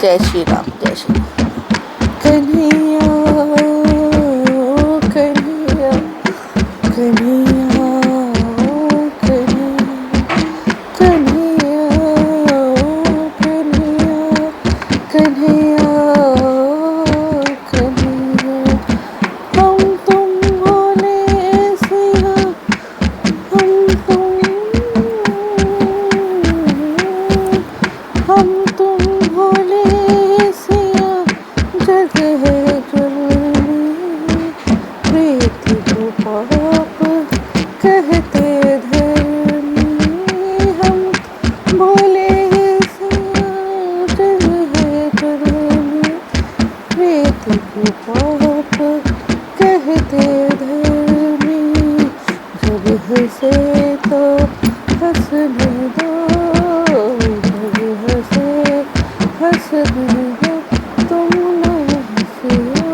जय श्री राम, जय श्री राम। कन्हैया कन्हैया कन्हैया कन्हैया कन्हैया कन्हैया कन्हैया हम तुम भोले सिया हम तुम भोले सिया जग है जुल्मी प्रीति को पाप कहते धर्मी हम भोले सिया जग है जुल्मी प्रीति को पाप कहते धर्मी जब हंसे तो हंसने दो जब हंसे हंसने दो तुम न हंसियो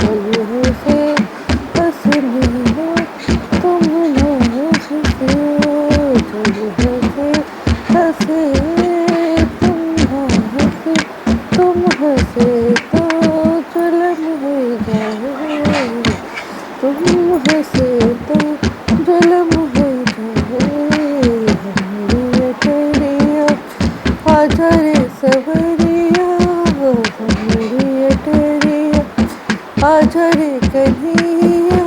जब हंसे हंसने दो तुम न हंसियो जब हंसे हंसे तुम हंसे तो जुल्म हो जाए तुम हंसे तो जुल्म हो जाए हमारी अटरिया आजा रे सवरिया हमारी अटरिया आजा रे कन्हैया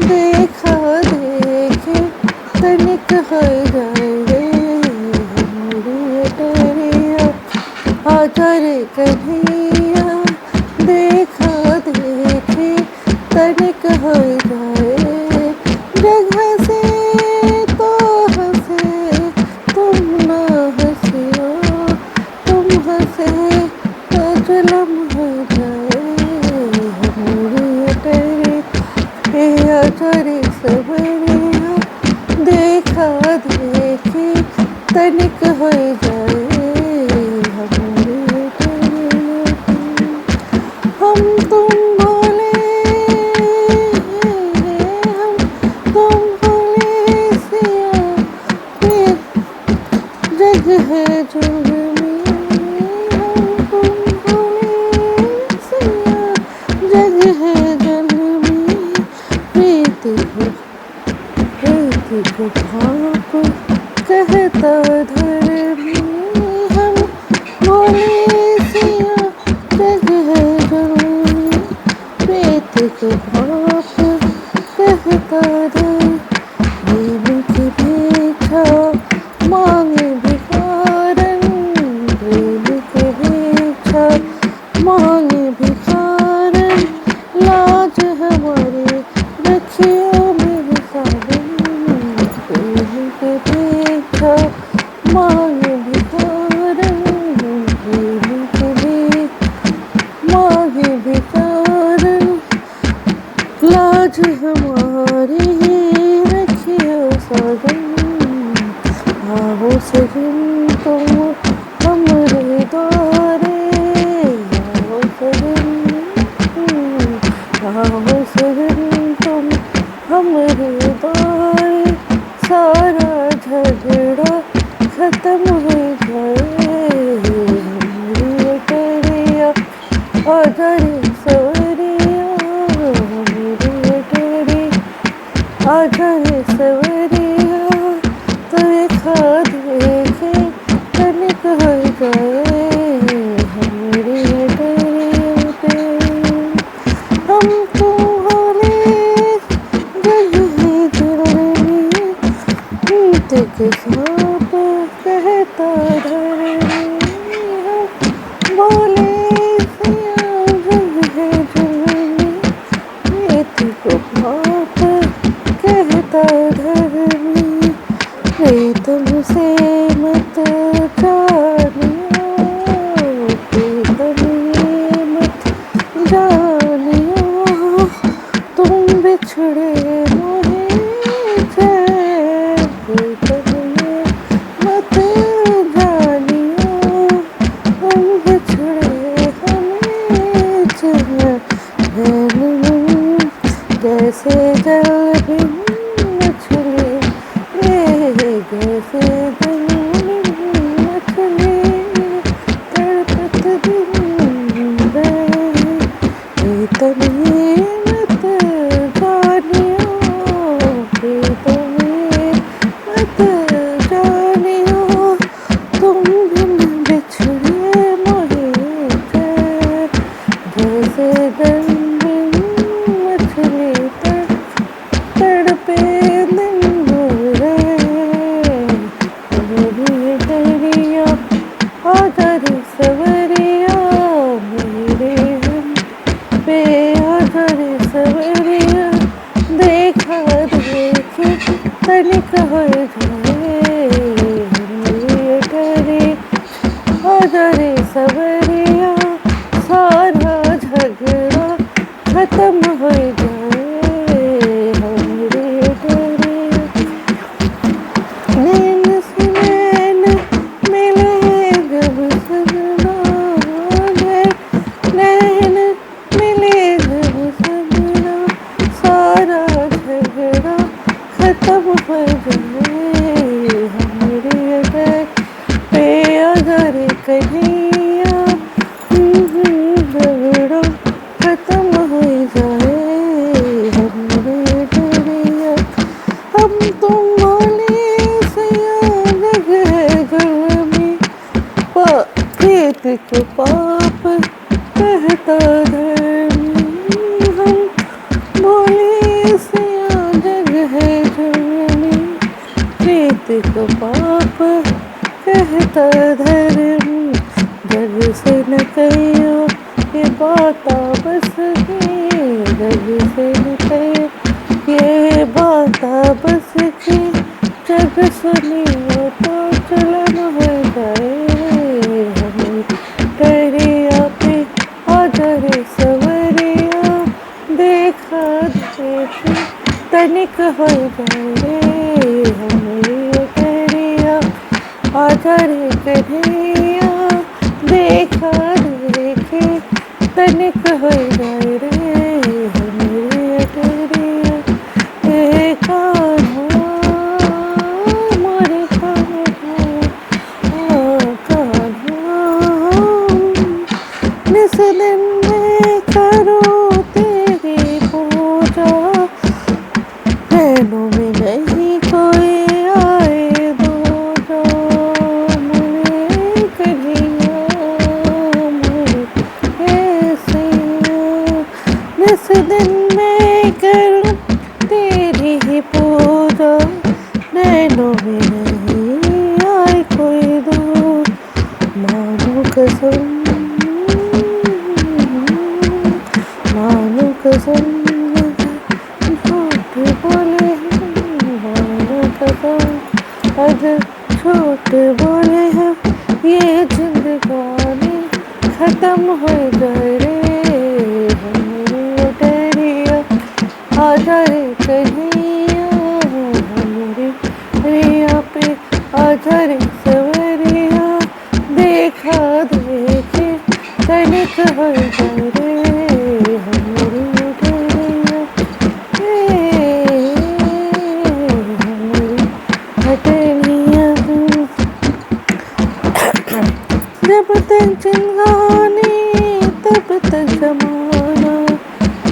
देखा देखे तनिक हो जाए रे हमारी अटरिया आजा रे कन्हैया देखा देखे तनिक हो जाए जगह से तो हंसे तुम ना हंसियो तुम हंसे तो जुल्म हो जाए हमारी अटरी आजा रे सवरिया देखा देखे तनिक हो जाए हमारी अटरी हम तुम भोले हम तुम भोले सिया जग है जुल्मी हम तुम भोले सिया जग है जुल्मी प्रीति को पाप कहता धर्मी हम भोले सिया जग है जुल्मी प्रीति को पाप कहता धर्मी प्रेम की भिक्षा मांगे भिखारन प्रेम की भिक्षा मांगे भिखारन लाज हमारे रखियो मेरे सावन प्रेम की भिक्षा मांगे भिखारन प्रेम की भिक्षा मांगे भिखारन लाज हमारी रखियो सावन आओ सजन तुम हमरे द्वारे आओ सजन तुम हमरे द्वारे सारा झगड़ा खत्म हो जाए हमारी अटरिया आजा रे सवरिया हमारी अटरी आजा रे सवरिया तो देखा देखे तनिक हो जाए हमारी अटरी पे हम तुम भोले जग है जुल्मी प्रीति के साथ कहता धर्मी हम भोले सिया जग है जुल्मी प्रीति को पाप कहता धर्मी प्रीतम से मत जानियो प्रीतम ये मत जानियो तुम बिछड़े मोहे चैन प्रीतम ये मत जानियो तुम बिछड़े हमें चैन जैसे जल बिन मछली जैसे जल बिन मछली कहीं मत जानियो कि तुम्हें मत जानियो तुम बिन बिछड़े मोहे जैसे दिन बिन मछली तड़पे दिन बुरे मेरी डरिया आदर सवरिया मेरे हम पे आदर सवरिया देखा देखे तनिक हो जाए मेरी डरे आदर सवरिया सारा झगड़ा खत्म हो जाए हमरे डरे नैन से नैन मिले जब सजना नैन मिले जब सजना सारा झगड़ा खत्म हो जाए हमरे डर पे अगर कन्हैया झगड़ा खत्म हो जाए हमरे डरिया हम तुम बोले से अलग है घर में खेत के पाप कहता धर्मी हम बोले से अलग है घर में खेत के पाप कहता धर्मी जग से न कहियो ये बाता बस की जग से न कहियो ये बाता बस की जग सुनियो तो चलन हो जाए हमें डरिया पे आदर सवरिया देखा देखे तनिक हो जाए हमें डरिया आदर कन्हैया देखा देखे तनिक हो जाए रे हमें डरिया कान्हा मोरे कान्हा कान्हा निस दिन में करो तेरी पूजा नैनों में नहीं कोई आए दूजा मोरे कन्हैया मोरे ऐसे निस दिन में करूं तेरी ही पूजा नैनों में नहीं आए कोई दो मानो कसम मानो कसम झूठ बोले हम मानो कसम आज झूठ बोले हम ये जिंदगानी खत्म हो जाए रे हमारे डरिया आदर कन्हैया हमारे रिया पे आदर सवरिया देखा देखे तनिक हो जाए रे हमारे डरिया हमारी हटनिया जब तक जिंदगानी तब तक जमाना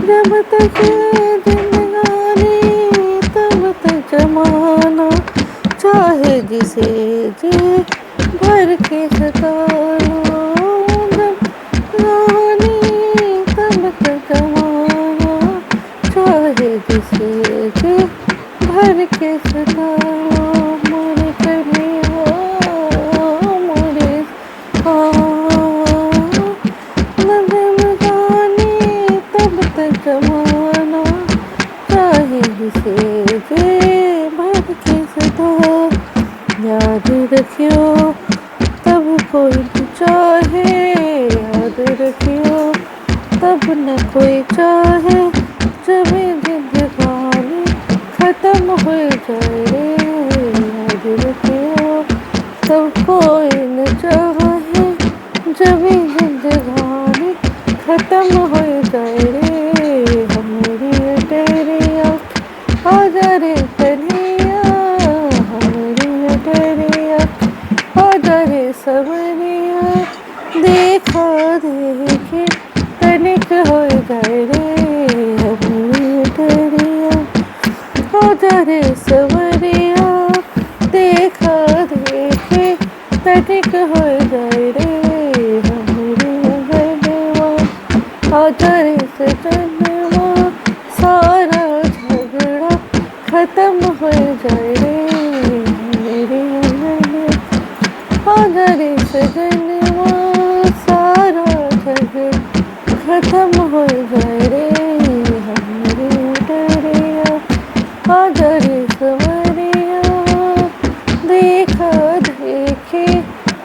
जब तक जिंदगानी तब तक जमाना चाहे जिसे जी भर के सताना जब रानी तब तक जमाना चाहे जिसे जी भर के सताना मोरे कन्हैया मोरे तब तक जमाना चाहे जिसे जे भर के सदा याद रखियो तब कोई न चाहे याद रखियो तब न कोई चाहे जब जिंदगानी खत्म हो जाए रे याद रखियो तब कोई न चाहे जब जिंदगानी खत्म हो जाए रे हमारी डरिया आदर कन्हैया हमारी डरिया आदर सवरिया देखा देखे तनिक हो जाए रे सजनवा सारा झगड़ा खत्म हो जाए रे मेरे अंगने आजा रे सजनवा सारा झगड़ा खत्म हो जाए रे हमारे डरिया आजा रे सवरिया देखा देखे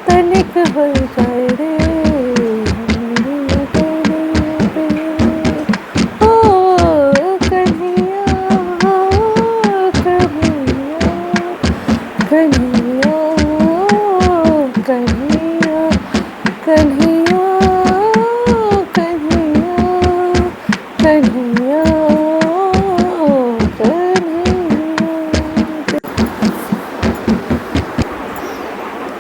तनिक हो जाए रे हमारे डरिया पे ओ कन्हैया कन्हैया कन्हैया कन्हैया कन्हैया कन्हैया कन्हैया कन्हैया।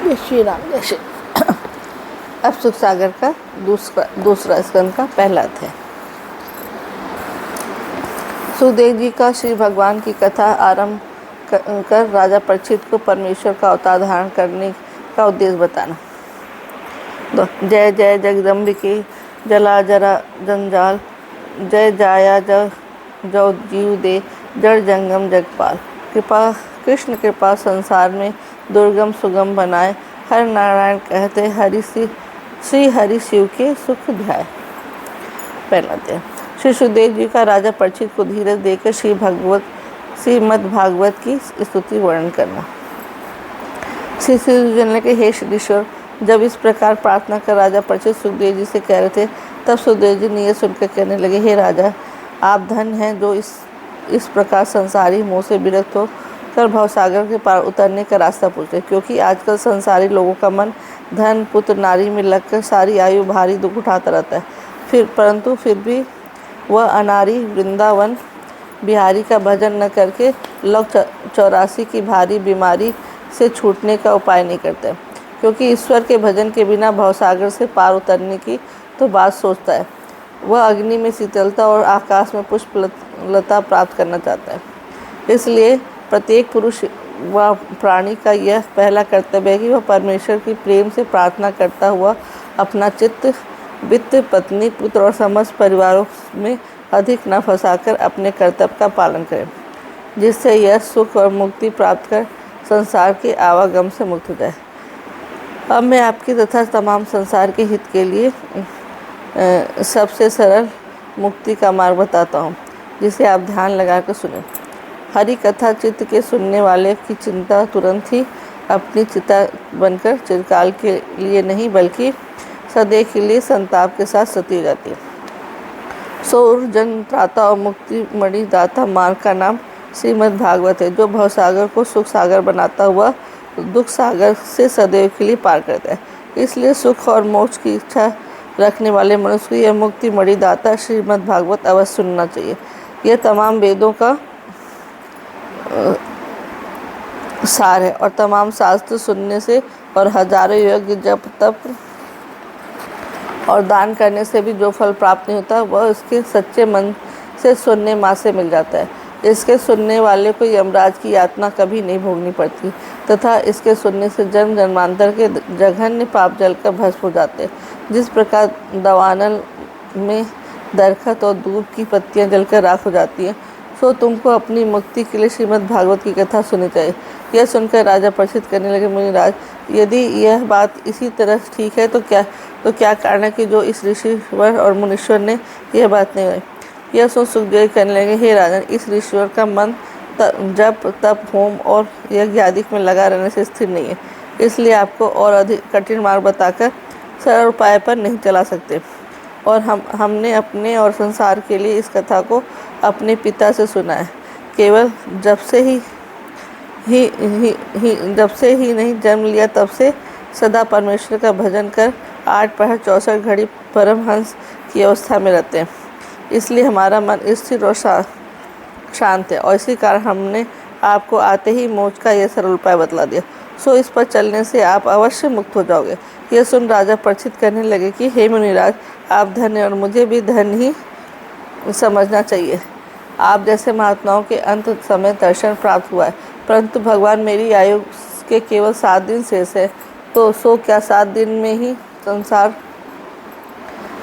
जय श्री राम जय श्री। अब सुख सागर का दूसरा स्कंद का पहला अध्याय। सुखदेव जी का श्री भगवान की कथा आरंभ कर राजा परीक्षित को परमेश्वर का अवतार धारण करने का उद्देश्य बताना। जय जय जगदम्बिके जला जरा जंजाल जय जाया जो जीव दे जड़ जंगम जगपाल कृपा कृष्ण कृपा संसार में दुर्गम सुगम बनाए हर नारायण कहते हरि श्री हरि शिव के सुख ध्याय। पहला अध्याय। श्री सुखदेव जी का राजा परीक्षित को धीरज देकर श्रीमद् भागवत की स्तुति वर्णन करना। श्री जी ने कहा, हे श्रीश्वर, जब इस प्रकार प्रार्थना कर राजा परीक्षित सुखदेव जी से कह रहे थे, तब सुखदेव जी ने यह सुनकर कहने लगे, हे राजा, आप धन्य हैं जो इस प्रकार संसारी मोह से विरक्त हो कर भवसागर के पार उतरने का रास्ता पूछे, क्योंकि आजकल संसारी लोगों का मन धन पुत्र नारी में लगकर सारी आयु भारी दुख उठाता रहता है, परंतु फिर भी वह अनारी वृंदावन बिहारी का भजन न करके लोग 84 की भारी बीमारी से छूटने का उपाय नहीं करते, क्योंकि ईश्वर के भजन के बिना भवसागर से पार उतरने की तो बात सोचता है। वह अग्नि में शीतलता और आकाश में पुष्प लता प्राप्त करना चाहता है। इसलिए प्रत्येक पुरुष व प्राणी का यह पहला कर्तव्य है कि वह परमेश्वर की प्रेम से प्रार्थना करता हुआ अपना चित्त वित्त पत्नी पुत्र और समस्त परिवारों में अधिक न फंसाकर अपने कर्तव्य का पालन करें, जिससे यह सुख और मुक्ति प्राप्त कर संसार के आवागम से मुक्त हो जाए। अब मैं आपकी तथा तमाम संसार के हित के लिए सबसे सरल मुक्ति का मार्ग बताता हूँ, जिसे आप ध्यान लगाकर सुनें। हरि कथा चित्त के सुनने वाले की चिंता तुरंत ही अपनी चिता बनकर चिरकाल के लिए नहीं बल्कि सदैव के लिए संताप के साथ सती हो जाती है। सौर जन त्राता और मुक्ति मणि दाता मार्ग का नाम श्रीमद् भागवत है, जो भवसागर को सुख सागर बनाता हुआ दुख सागर से सदैव के लिए पार करता है। इसलिए सुख और मोक्ष की इच्छा रखने वाले मनुष्य को यह मुक्ति मणि दाता श्रीमद् भागवत अवश्य सुनना चाहिए। यह तमाम वेदों का सार है और तमाम शास्त्र सुनने से और हजारों यज्ञ जप तप और दान करने से भी जो फल प्राप्त नहीं होता, वह इसके सच्चे मन से सुनने मात्र मिल जाता है। इसके सुनने वाले को यमराज की यातना कभी नहीं भोगनी पड़ती तथा इसके सुनने से जन्म जन्मांतर के जघन्य पाप जलकर भस्म हो जाते हैं। जिस प्रकार दवानल में दरखत और दूब की पत्तियां जलकर राख हो जाती हैं, सो तुमको अपनी मुक्ति के लिए श्रीमद् भागवत की कथा सुननी चाहिए। यह सुनकर राजा परीक्षित करने लगे, मुनिराज, यदि यह बात इसी तरह ठीक है तो क्या कारण है कि जो इस ऋषिवर और मुनीश्वर ने यह बात नहीं कही। यह सुन सुखदेव कहने लगे, हे राजन, इस ऋषिवर का मन जप तप होम और यज्ञ आदि में लगा रहने से स्थिर नहीं है, इसलिए आपको और अधिक कठिन मार्ग बताकर सरल उपाय पर नहीं चला सकते। और हमने अपने और संसार के लिए इस कथा को अपने पिता से सुना है। केवल जब से ही नहीं जन्म लिया तब से सदा परमेश्वर का भजन कर 8 पहर 64 घड़ी परमहंस की अवस्था में रहते हैं। इसलिए हमारा मन स्थिर और शांत है और इसी कारण हमने आपको आते ही मोक्ष का यह सरल उपाय बतला दिया। सो इस पर चलने से आप अवश्य मुक्त हो जाओगे। यह सुन राजा परीक्षित करने लगे कि हे मुनिराज, आप धन्य और मुझे भी धन्य ही समझना चाहिए। आप जैसे महात्माओं के अंत समय दर्शन प्राप्त हुआ है, परंतु भगवान मेरी आयु के केवल 7 दिन शेष है, तो सो क्या 7 दिन में ही संसार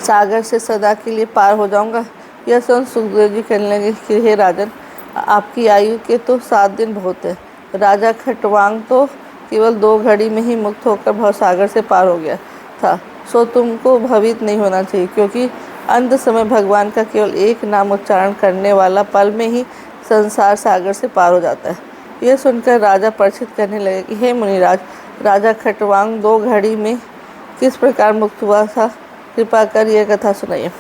सागर से सदा के लिए पार हो जाऊंगा। यह सुन सुखदेव जी कहने लगे कि हे राजन, आपकी आयु के तो 7 दिन बहुत है। राजा खटवांग तो केवल 2 घड़ी में ही मुक्त होकर भवसागर से पार हो गया था। सो तुमको भयभीत नहीं होना चाहिए, क्योंकि अंत समय भगवान का केवल एक नाम उच्चारण करने वाला पल में ही संसार सागर से पार हो जाता है। यह सुनकर राजा परीक्षित कहने लगे कि हे मुनिराज, राजा खटवांग 2 घड़ी में किस प्रकार मुक्त हुआ था, कृपा कर यह कथा सुनाइए।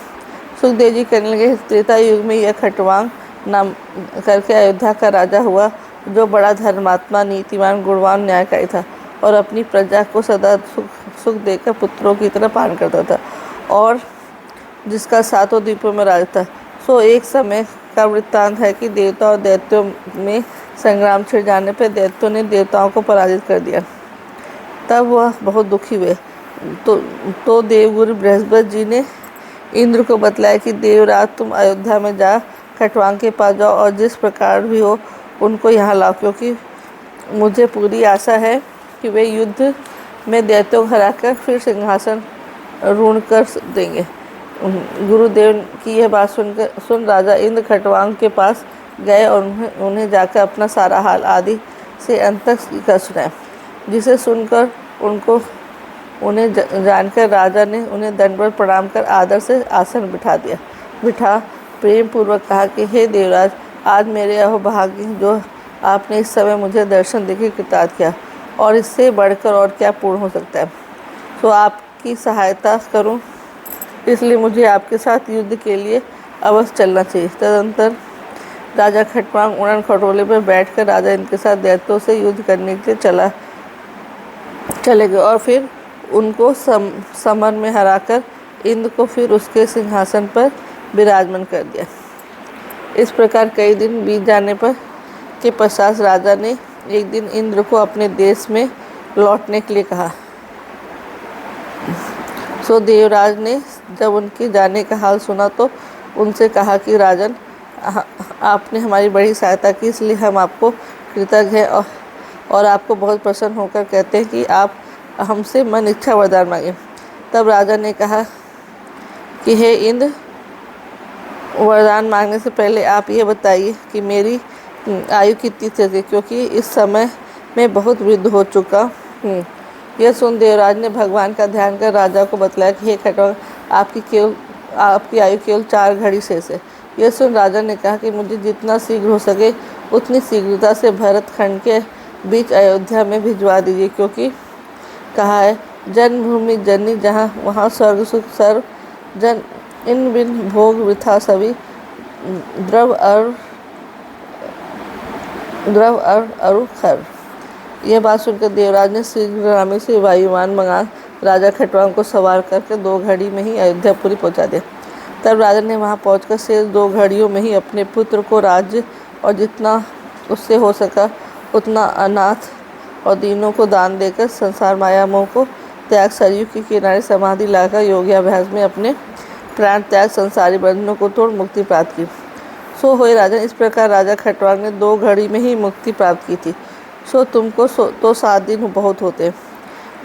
सुखदेव जी कहने लगे, त्रेता युग में यह खटवांग नाम करके अयोध्या का राजा हुआ, जो बड़ा धर्मात्मा, नीतिवान, गुणवान, न्यायकारी था और अपनी प्रजा को सदा सुख देकर पुत्रों की तरह पालन करता था, और जिसका 7 द्वीपों में राज था। सो एक समय का वृत्तांत है कि देवता और दैत्यों में संग्राम छिड़ जाने पर दैत्यों ने देवताओं को पराजित कर दिया। तब वह बहुत दुखी हुए। तो देवगुरु बृहस्पति जी ने इंद्र को बतलाया कि देवराज, तुम अयोध्या में जा खटवांग के पास जाओ और जिस प्रकार भी हो उनको यहाँ लाओ, क्योंकि मुझे पूरी आशा है कि वे युद्ध में दैत्यों को हराकर फिर सिंहासन रूढ़ कर देंगे। गुरुदेव की यह बात सुन राजा इंद्र खटवांग के पास गए और उन्हें जाकर अपना सारा हाल आदि से अंत तक कर सुनाया, जिसे सुनकर उन्हें जानकर राजा ने उन्हें दंडवत प्रणाम कर आदर से आसन बिठा प्रेम पूर्वक कहा कि हे देवराज, आज मेरे अहोभाग्य जो आपने इस समय मुझे दर्शन देकर कृतार्थ किया, और इससे बढ़कर और क्या पूर्ण हो सकता है। तो आपकी सहायता करूं, इसलिए मुझे आपके साथ युद्ध के लिए अवश्य चलना चाहिए। तदनंतर राजा खटवांग उड़न खटोले पर बैठकर राजा इंद्र के साथ दैत्यों से युद्ध करने के लिए चले गए और फिर उनको समर में हराकर इंद्र को फिर उसके सिंहासन पर विराजमान कर दिया। इस प्रकार कई दिन बीत जाने के पश्चात राजा ने एक दिन इंद्र को अपने देश में लौटने के लिए कहा। सो देवराज ने जब उनके जाने का हाल सुना तो उनसे कहा कि राजन, आपने हमारी बड़ी सहायता की, इसलिए हम आपको कृतज्ञ हैं और आपको बहुत प्रसन्न होकर कहते हैं कि आप हमसे मन इच्छा वरदान मांगे। तब राजा ने कहा कि हे इंद्र, वरदान मांगने से पहले आप ये बताइए कि मेरी आयु कितनी थी, क्योंकि इस समय मैं बहुत वृद्ध हो चुका हूँ। यह सुन देवराज ने भगवान का ध्यान कर राजा को बतलाया कि हे खटवांग, आपकी आयु केवल 4 घड़ी शेष है। यह सुन राजा ने कहा कि मुझे जितना शीघ्र हो सके उतनी शीघ्रता से भरत खंड के बीच अयोध्या में भिजवा दीजिए, क्योंकि कहा है, जन्मभूमि जननी जहाँ वहाँ स्वर्ग सुख सर्व जन, इन बिन भोग वृथा सभी, द्रव और अरु खर। यह बात सुनकर देवराज ने शीघ्रगामी से वायुमान मंगा राजा खटवांग को सवार करके 2 घड़ी में ही अयोध्यापुरी पहुंचा दिया। तब राजा ने वहां पहुंचकर शेष 2 घड़ियों में ही अपने पुत्र को राज्य और जितना उससे हो सका उतना अनाथ और दीनों को दान देकर संसार माया मोह को त्याग सरयू के किनारे समाधि लाकर योगाभ्यास में अपने प्राण त्याग संसारी बंधनों को तोड़ मुक्ति प्राप्त की। सो होए राजन, इस प्रकार राजा खटवांग ने 2 घड़ी में ही मुक्ति प्राप्त की थी। सो तुमको तो 7 दिन बहुत होते,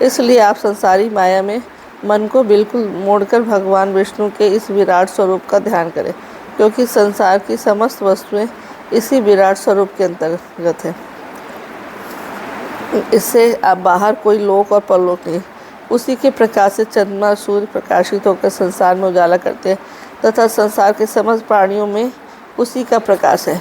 इसलिए आप संसारी माया में मन को बिल्कुल मोड़कर भगवान विष्णु के इस विराट स्वरूप का ध्यान करें, क्योंकि संसार की समस्त वस्तुएं इसी विराट स्वरूप के अंतर्गत है। इससे आप बाहर कोई लोक और परलोक नहीं। उसी के प्रकाश से चंद्रमा सूर्य प्रकाशित होकर संसार में उजाला करते हैं तथा संसार के समस्त प्राणियों में उसी का प्रकाश है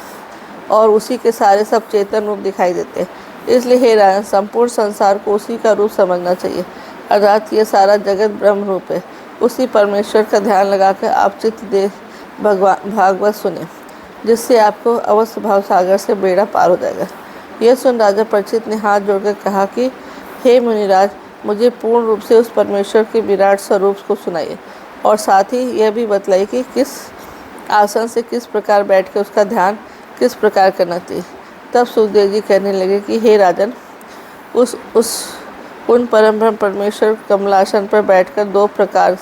और उसी के सारे सब चेतन रूप दिखाई देते हैं। इसलिए हे राजन, संपूर्ण संसार को उसी का रूप समझना चाहिए, अर्थात ये सारा जगत ब्रह्म रूप है। उसी परमेश्वर का ध्यान लगाकर आप चित्त दे भागवत सुने, जिससे आपको अवश्य भाव सागर से बेड़ा पार हो जाएगा। यह सुन राजा परीक्षित ने हाथ जोड़कर कहा कि हे मुनिराज, मुझे पूर्ण रूप से उस परमेश्वर के विराट स्वरूप को सुनाइए और साथ ही यह भी बताइए कि किस आसन से किस प्रकार बैठकर उसका ध्यान किस प्रकार करना चाहिए। तब सुखदेव जी कहने लगे कि हे राजन, उन परम ब्रह्म परमेश्वर कमलासन पर बैठकर 2 प्रकार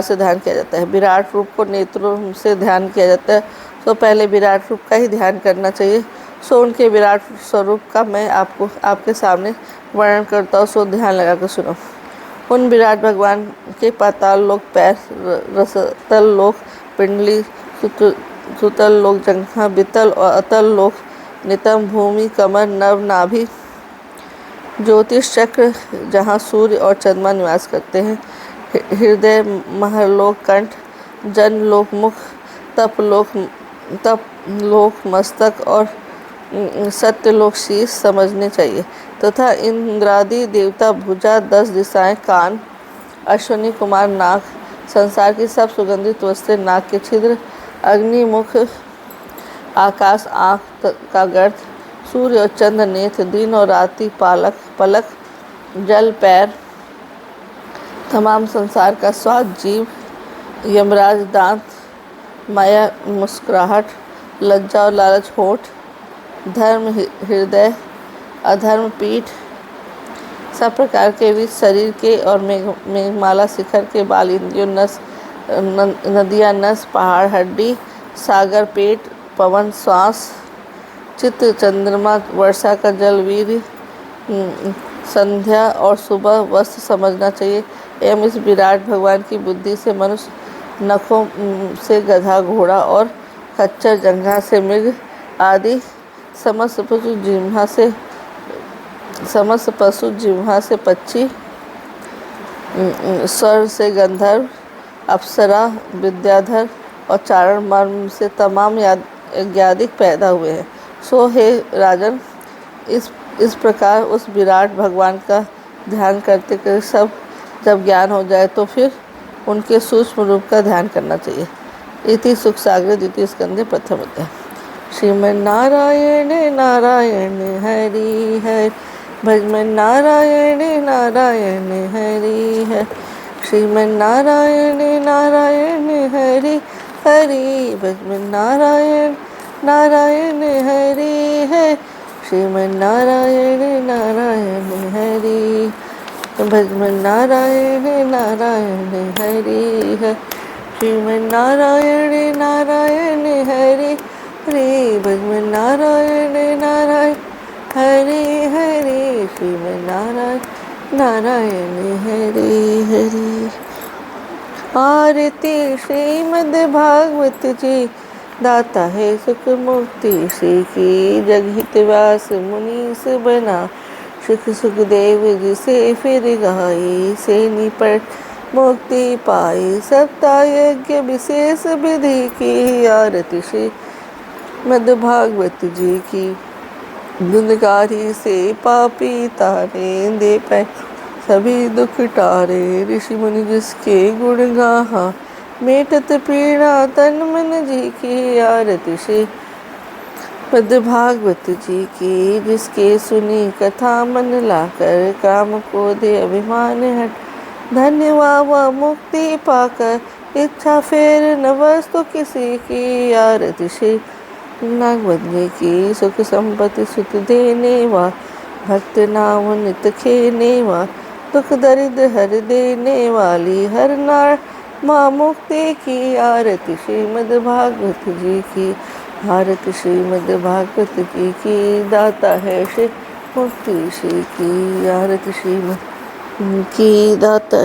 से ध्यान किया जाता है। विराट रूप को नेत्रों से ध्यान किया जाता है, तो पहले विराट रूप का ही ध्यान करना चाहिए। सो उनके विराट स्वरूप का मैं आपके सामने वर्णन करता हूँ, सो ध्यान लगा कर सुनो। उन विराट भगवान के पाताल लोक पैर, रसतल लोक पिंडली सुतल लोक जंघा बितल और अतल लोक नितम भूमि कमर नव नाभि ज्योतिष चक्र जहाँ सूर्य और चंद्रमा निवास करते हैं, हृदय महलोक कंठ जन लोक मुख तप लोक मस्तक और सत्यलोक शीश समझने चाहिए तथा इंद्रादि देवता भुजा 10 दिशाएं कान अश्विनी कुमार नाक संसार की सब सुगंधित वस्तुएं नाक के छिद्र अग्नि मुख आकाश आँख का गर्त सूर्य और चंद्र नेत्र दिन और रात्रि पालक पलक जल पैर तमाम संसार का स्वाद जीव यमराज दांत माया मुस्कुराहट लज्जा और लालच होठ धर्म हृदय अधर्म पीठ सब प्रकार के बीच शरीर के और मेघमाला शिखर के बाल इंद्रियों नस नदियाँ नस पहाड़ हड्डी सागर पेट पवन श्वास चित्त चंद्रमा वर्षा का जल वीर संध्या और सुबह वस्त्र समझना चाहिए एवं इस विराट भगवान की बुद्धि से मनुष्य नखों से गधा घोड़ा और खच्चर जंघा से मृग आदि समस्त पशु जिह्वा से पक्षी स्वर से गंधर्व अप्सरा विद्याधर और चारण मर्म से तमाम यज्ञादिक पैदा हुए हैं। सो हे राजन, इस प्रकार उस विराट भगवान का ध्यान करते करते सब जब ज्ञान हो जाए तो फिर उनके सूक्ष्म रूप का ध्यान करना चाहिए। इति सुख सागर द्वितीय स्कंदे प्रथम अध्याय। श्रीमन्नारायण नारायण हरि हरि भजमन्नारायण नारायण हरि हरि श्रीमन्नारायण नारायण हरि हरि भजमन्नारायण नारायण हरि हरि श्रीमन्नारायण नारायण हरि भजमन्नारायण नारायण हरि हरि श्रीमन्नारायण नारायण हरि हरि भजमन्नारायण नारायण हरि हरि श्रीमन्नारायण नारायण हरि हरि। आरती श्रीमद् भागवत जी दाता है सुख मुक्ति श्री की जगहित व्यास मुनीस बना सुख सुखदेव जिसे फिर गाई से निपट मुक्ति पाई सप्ताह यज्ञ विशेष विधि की आरती श्री मद् भागवत जी की गुणकारी से पापी तारे दे पाए सभी दुख टारे ऋषि मुनि जिसके गुण गाहा मेटत पीड़ा तन मन जी की आरती श्री मद् भागवत जी की जिसके सुनी कथा मन लाकर काम को दे अभिमान हट धन्यवाद व मुक्ति पाकर इच्छा फेर न वस्तु किसी की आरती श्री भागवत जी की सुख संपत्ति सुख देने वा भक्त नाम नित खेने वा दुख दरिद्र हर देने वाली हर नार माँ मुक्ति की आरती श्रीमद् भागवत जी की आरती श्रीमद् भागवत जी की दाता है श्री मुक्ति श्री की आरती श्रीमद् की दाता